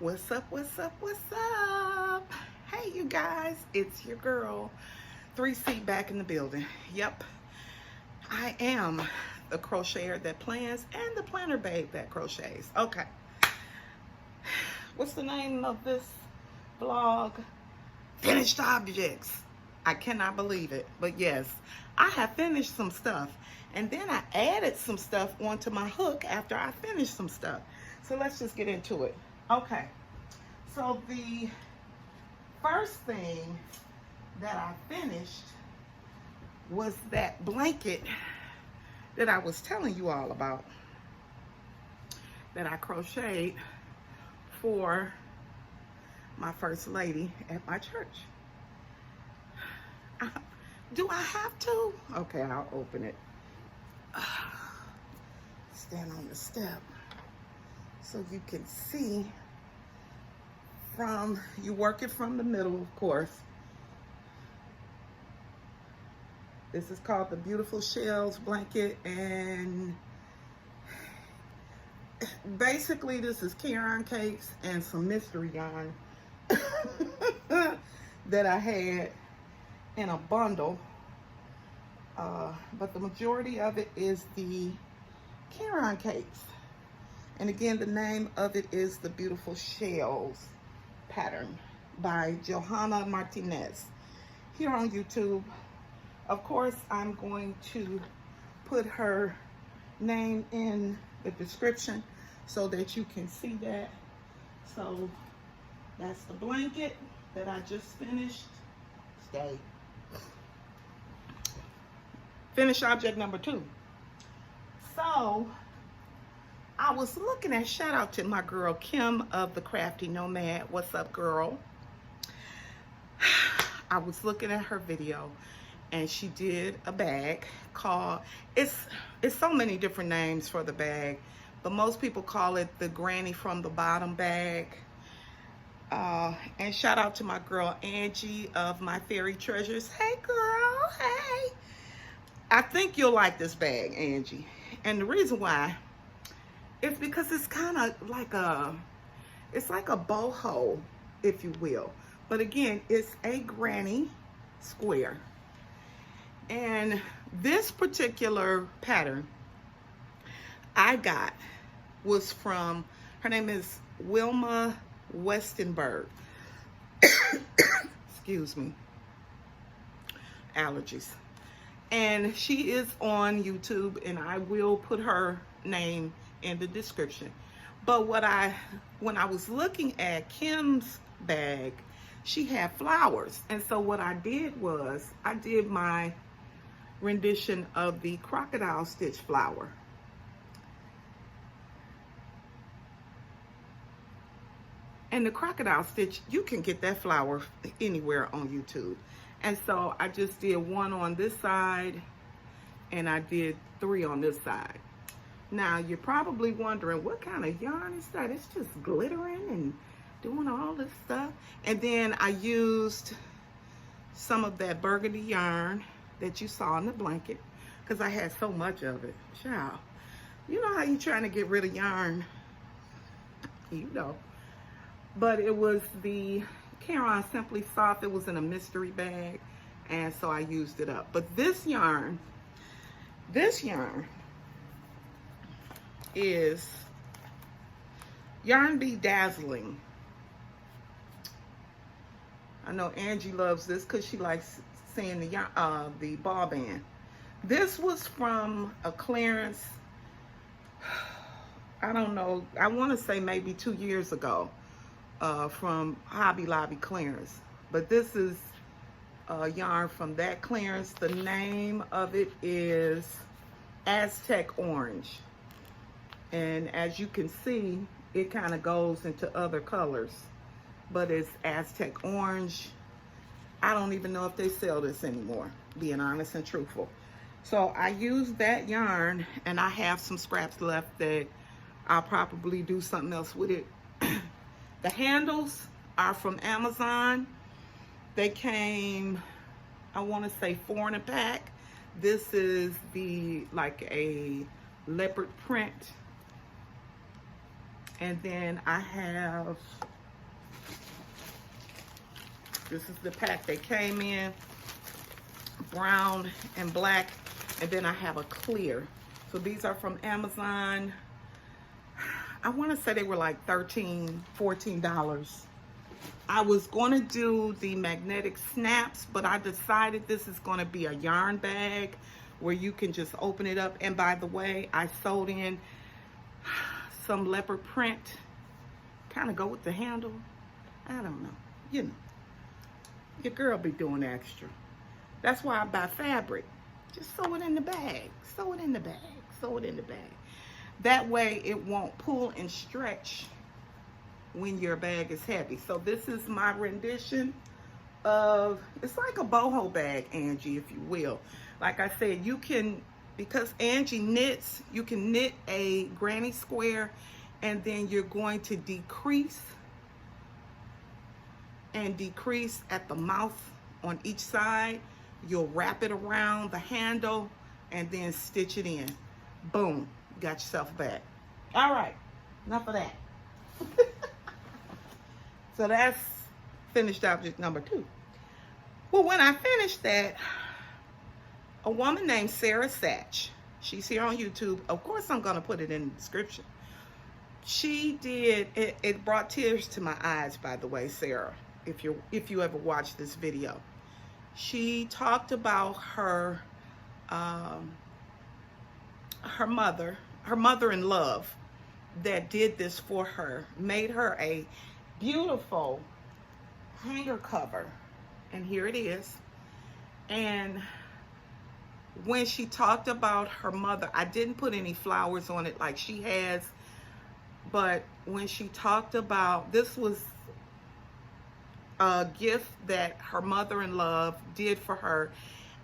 What's up, what's up, what's up? Hey, you guys, it's your girl, 3C back in the building. Yep, I am the crocheter that plans and the planner babe that crochets. Okay, what's the name of this vlog? Finished objects. I cannot believe it, but yes, I have finished some stuff. And then I added some stuff onto my hook after I finished some stuff. So let's just get into it. Okay, so the first thing that I finished was that blanket that I was telling you all about, that I crocheted for my first lady at my church. Do I have to? Okay, I'll open it. Stand on the step so you can see from, you work it from the middle, of course. This is called the Beautiful Shells blanket, and basically this is Caron cakes and some mystery yarn that I had in a bundle, but the majority of it is the Caron cakes. And again, the name of it is the Beautiful Shells pattern by Johanna Martinez here on YouTube. Of course, I'm going to put her name in the description so that you can see that. So that's the blanket that I just finished. Stay. Finish object number 2. So I was looking at, shout out to my girl Kim of the Crafty Nomad. What's up, girl? I was looking at her video and she did a bag called, it's so many different names for the bag, but most people call it the Granny from the Bottom bag. And shout out to my girl Angie of My Fairy Treasures. Hey girl, hey. I think you'll like this bag, Angie. And the reason why is because it's kind of like it's like a boho, if you will. But again, it's a granny square. And this particular pattern I got was from, her name is Wilma Westenberg. Excuse me. Allergies. And she is on YouTube, and I will put her name in the description. But when I was looking at Kim's bag, she had flowers. And so what I did was, I did my rendition of the crocodile stitch flower. And the crocodile stitch, you can get that flower anywhere on YouTube. And so I just did one on this side, and I did 3 on this side. Now, you're probably wondering, what kind of yarn is that? It's just glittering and doing all this stuff. And then I used some of that burgundy yarn that you saw in the blanket, because I had so much of it. Child, you know how you trying to get rid of yarn? You know. But it was the Caron Simply Soft. It was in a mystery bag, and so I used it up. But this yarn is Yarn Be Dazzling. I know Angie loves this because she likes seeing the ball band. This was from a clearance, I don't know, I want to say maybe 2 years ago, from Hobby Lobby clearance. But this is yarn from that clearance. The name of it is Aztec Orange. And as you can see, it kind of goes into other colors. But it's Aztec Orange. I don't even know if they sell this anymore, being honest and truthful. So I used that yarn, and I have some scraps left that I'll probably do something else with it. The handles are from Amazon. They came, I want to say 4 in a pack. This is the, like a leopard print And then I have, this is the pack they came in, brown and black. And then I have a clear. So these are from Amazon. I want to say they were like $13, $14. I was going to do the magnetic snaps, but I decided this is going to be a yarn bag where you can just open it up. And by the way, I sewed in some leopard print, kind of go with the handle. I don't know, you know, your girl be doing extra. That's why I buy fabric. Just sew it in the bag, sew it in the bag, sew it in the bag. That way it won't pull and stretch when your bag is heavy. So this is my rendition of, it's like a boho bag, Angie, if you will. Like I said, you can, because Angie knits, you can knit a granny square, and then you're going to decrease and decrease at the mouth on each side. You'll wrap it around the handle and then stitch it in. Boom, got yourself a bag. All right, enough of that. So that's finished object number 2. Well, when I finished that, a woman named Sarah Satch, she's here on YouTube. Of course, I'm going to put it in the description. She did, it brought tears to my eyes, by the way, Sarah, if you ever watched this video. She talked about her mother-in-love that did this for her, made her a beautiful hanger cover, and here it is. And when she talked about her mother, I didn't put any flowers on it like she has, but when she talked about, this was a gift that her mother-in-law did for her,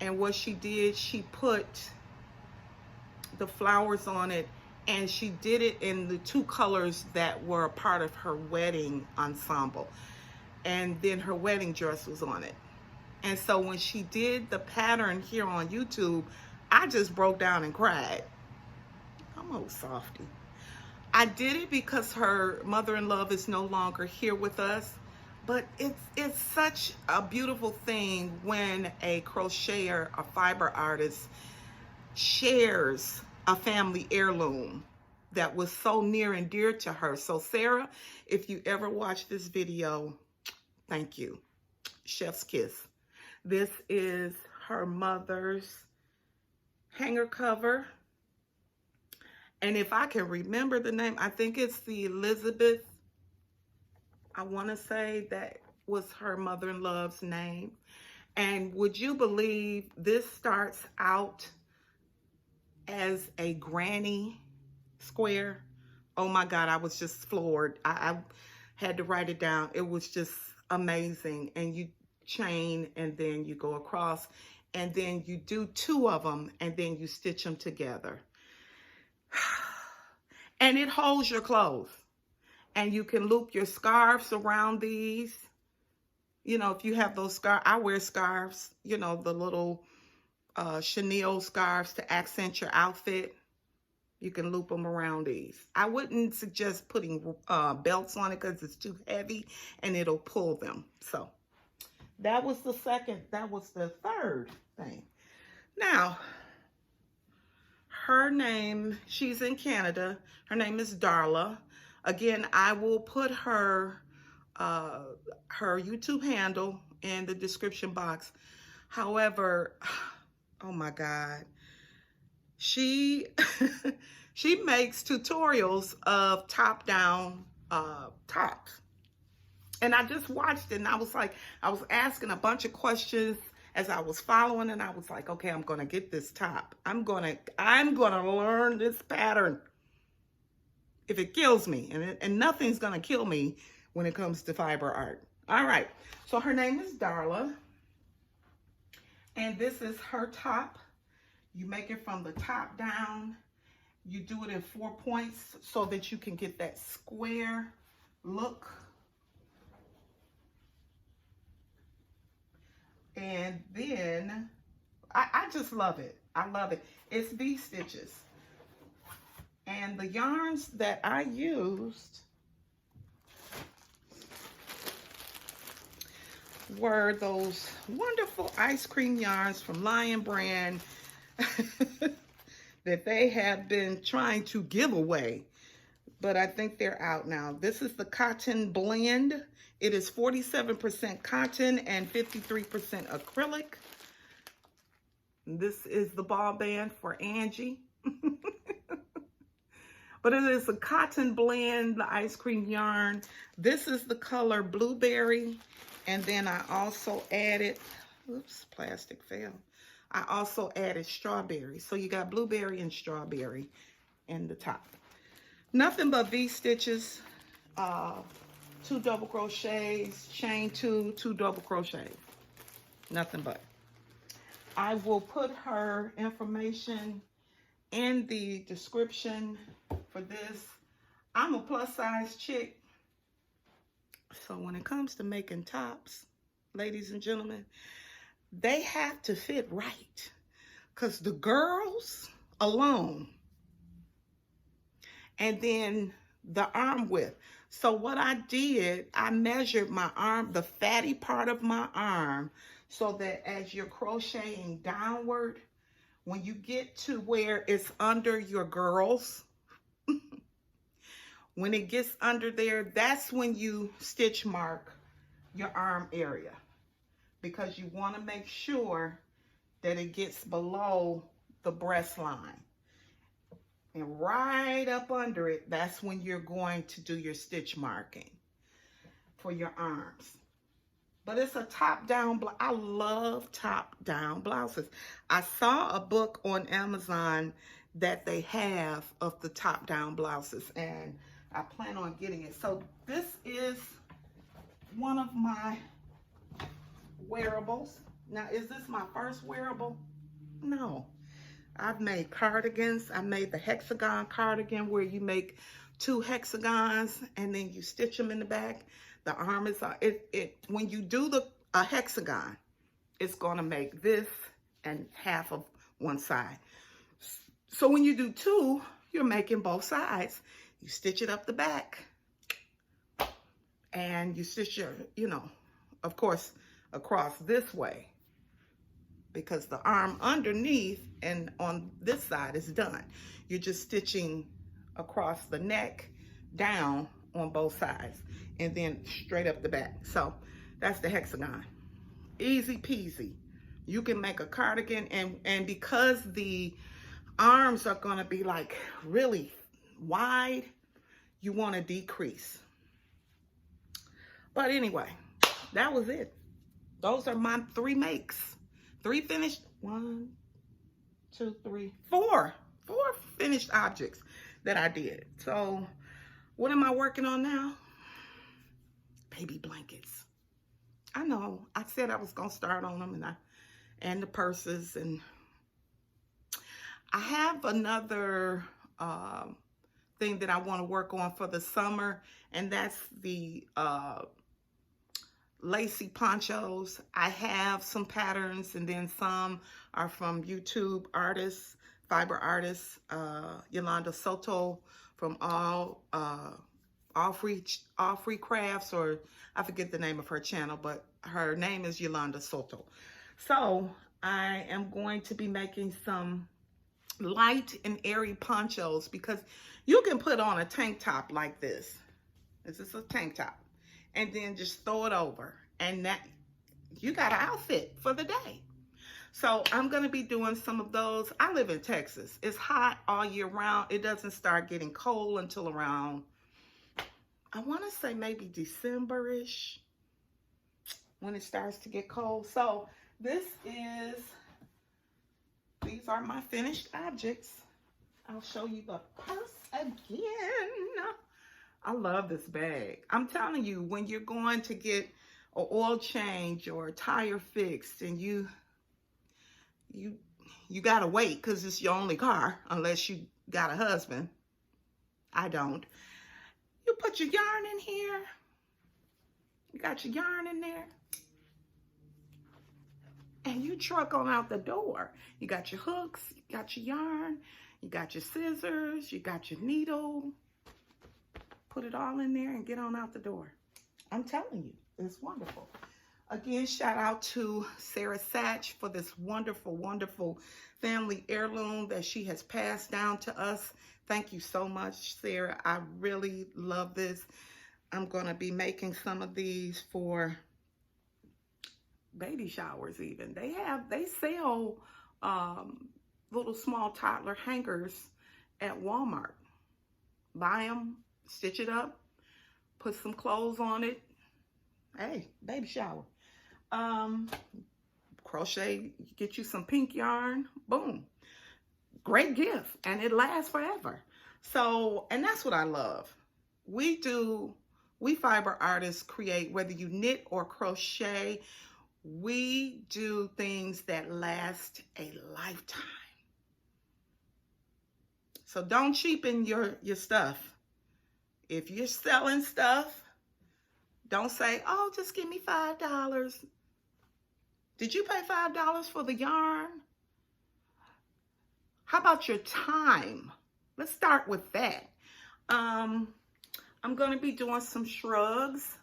and what she did, she put the flowers on it, and she did it in the 2 colors that were a part of her wedding ensemble, and then her wedding dress was on it. And so when she did the pattern here on YouTube, I just broke down and cried. I'm old softy. I did it because her mother-in-law is no longer here with us, but it's such a beautiful thing when a crocheter, a fiber artist, shares a family heirloom that was so near and dear to her. So Sarah, if you ever watch this video, thank you. Chef's kiss. This is her mother's hanger cover. And if I can remember the name, I think it's the Elizabeth. I want to say that was her mother-in-law's name. And would you believe this starts out as a granny square? Oh my God, I was just floored. I had to write it down. It was just amazing. And you chain, and then you go across, and then you do 2 of them, and then you stitch them together. And it holds your clothes. And you can loop your scarves around these. You know, if you have those scarves, I wear scarves, you know, the little chenille scarves to accent your outfit. You can loop them around these. I wouldn't suggest putting belts on it because it's too heavy and it'll pull them. So that was the third thing. Now, her name, she's in Canada. Her name is Darla. Again, I will put her YouTube handle in the description box. However, oh my God, she she makes tutorials of top-down tops. And I just watched it, and I was like, I was asking a bunch of questions as I was following, and I was like, okay, I'm gonna get this top. I'm gonna learn this pattern if it kills me, and nothing's gonna kill me when it comes to fiber art. All right, so her name is Darla, and this is her top. You make it from the top down. You do it in 4 points so that you can get that square look. And then, I just love it. I love it. It's V stitches. And the yarns that I used were those wonderful ice cream yarns from Lion Brand that they have been trying to give away, but I think they're out now. This is the cotton blend. It is 47% cotton and 53% acrylic. This is the ball band for Angie. But it is a cotton blend, the ice cream yarn. This is the color blueberry. And then I also added, oops, plastic fell. I also added strawberry. So you got blueberry and strawberry in the top. Nothing but V-stitches, 2 double crochets, chain 2, 2 double crochets. Nothing but. I will put her information in the description for this. I'm a plus size chick. So when it comes to making tops, ladies and gentlemen, they have to fit right. Because the girls alone, and then the arm width. So what I did, I measured my arm, the fatty part of my arm, so that as you're crocheting downward, when you get to where it's under your girls, when it gets under there, that's when you stitch mark your arm area, because you want to make sure that it gets below the breast line. And right up under it, that's when you're going to do your stitch marking for your arms. But it's a top-down blouse. I love top-down blouses. I saw a book on Amazon that they have of the top-down blouses, and I plan on getting it. So this is one of my wearables. Now, is this my first wearable? No. I've made cardigans. I made the hexagon cardigan where you make 2 hexagons and then you stitch them in the back. The arm is, when you do a hexagon, it's going to make this and half of one side. So when you do 2, you're making both sides. You stitch it up the back and you stitch your, of course, across this way, because the arm underneath and on this side is done. You're just stitching across the neck down on both sides and then straight up the back. So that's the hexagon. Easy peasy. You can make a cardigan, and because the arms are going to be like really wide, you want to decrease. But anyway, that was it. Those are my 3 makes. 3 finished, 1, 2, 3, 4 finished objects that I did. So what am I working on now? Baby blankets. I know I said I was gonna start on them, and the purses, and I have another thing that I want to work on for the summer, and that's the lacy ponchos. I have some patterns, and then some are from YouTube artists, fiber artists, Yolanda Soto from All Free Crafts, or I forget the name of her channel, but her name is Yolanda Soto. So I am going to be making some light and airy ponchos, because you can put on a tank top like this. This is a tank top. And then just throw it over, and that you got an outfit for the day. So I'm going to be doing some of those. I live in Texas. It's hot all year round. It doesn't start getting cold until around, I want to say maybe December-ish, when it starts to get cold. So these are my finished objects. I'll show you the purse again. I love this bag. I'm telling you, when you're going to get an oil change or a tire fixed, and you gotta wait because it's your only car, unless you got a husband. I don't. You put your yarn in here. You got your yarn in there, and you truck on out the door. You got your hooks, you got your yarn, You got your scissors, you got your needle. Put it all in there and get on out the door. I'm telling you, it's wonderful. Again, shout out to Sarah Satch for this wonderful, wonderful family heirloom that she has passed down to us. Thank you so much, Sarah. I really love this. I'm going to be making some of these for baby showers even. They sell little small toddler hangers at Walmart. Buy them, stitch it up, put some clothes on it. Hey, baby shower. Crochet, get you some pink yarn, boom. Great gift, and it lasts forever. So, and that's what I love. We fiber artists create, whether you knit or crochet, we do things that last a lifetime. So don't cheapen your stuff. If you're selling stuff, don't say, oh, just give me $5. Did you pay $5 for the yarn? How about your time? Let's start with that. I'm going to be doing some shrugs.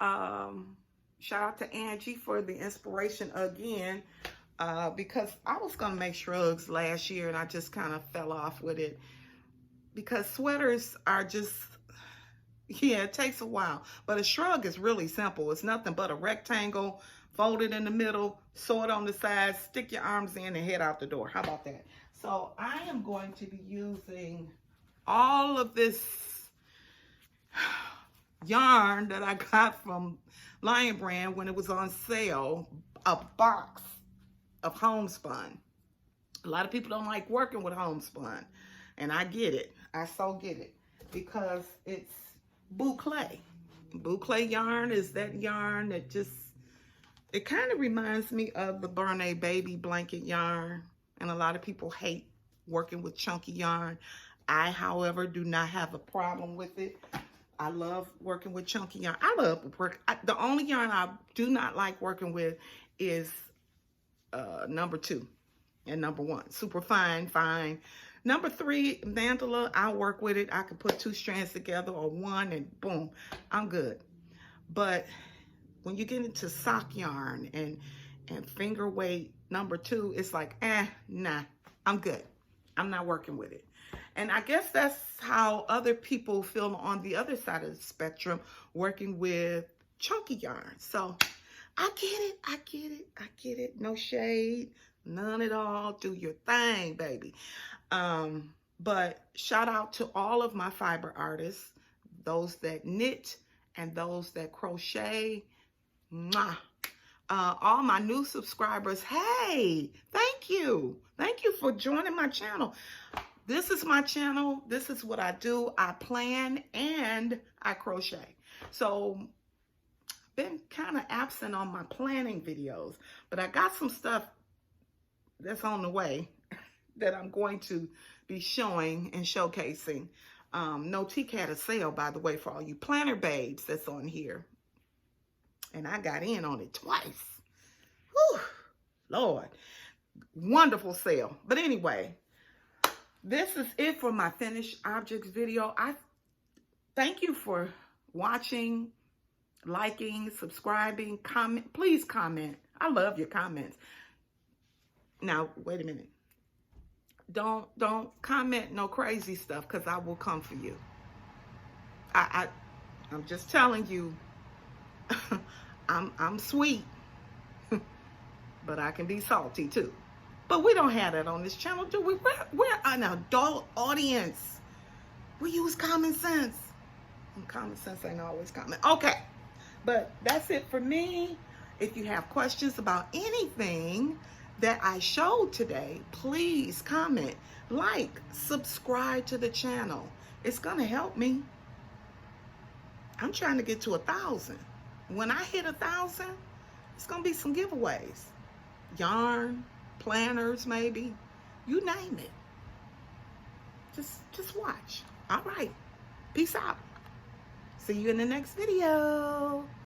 Shout out to Angie for the inspiration again, because I was going to make shrugs last year and I just kind of fell off with it because sweaters are just, yeah, it takes a while. But a shrug is really simple. It's nothing but a rectangle, fold it in the middle, sew it on the sides, stick your arms in and head out the door. How about that? So I am going to be using all of this yarn that I got from Lion Brand when it was on sale, a box of homespun. A lot of people don't like working with homespun, and I get it. I so get it, because it's boucle. Boucle yarn is that yarn that just, it kind of reminds me of the Bernay baby blanket yarn, and a lot of people hate working with chunky yarn. I, however, do not have a problem with it. I love working with chunky yarn. I love work. The only yarn I do not like working with is number 2 and number 1. Super fine. Number 3, mandala, I work with it. I can put 2 strands together or 1 and boom, I'm good. But when you get into sock yarn and finger weight number 2, it's like, nah, I'm good. I'm not working with it. And I guess that's how other people feel on the other side of the spectrum, working with chunky yarn. So I get it. No shade, none at all. Do your thing, baby. But shout out to all of my fiber artists, those that knit and those that crochet. Mwah. All my new subscribers, hey, thank you. Thank you for joining my channel. This is my channel. This is what I do. I plan and I crochet. So been kind of absent on my planning videos, but I got some stuff that's on the way that I'm going to be showing and showcasing. No Teak had a sale, by the way, for all you planner babes that's on here. And I got in on it twice. Whew, Lord. Wonderful sale. But anyway, this is it for my finished objects video. I thank you for watching, liking, subscribing, comment. Please comment. I love your comments. Now, wait a minute. Don't comment no crazy stuff, because I will come for you. I'm just telling you, I'm sweet, but I can be salty too. But we don't have that on this channel, do we? We're an adult audience. We use common sense. And common sense ain't always common. Okay, but that's it for me. If you have questions about anything that I showed today, please comment, like, subscribe to the channel. It's gonna help me. I'm trying to get to 1,000. When I hit 1,000, it's gonna be some giveaways. Yarn, planners, maybe. You name it. Just watch. All right. Peace out. See you in the next video.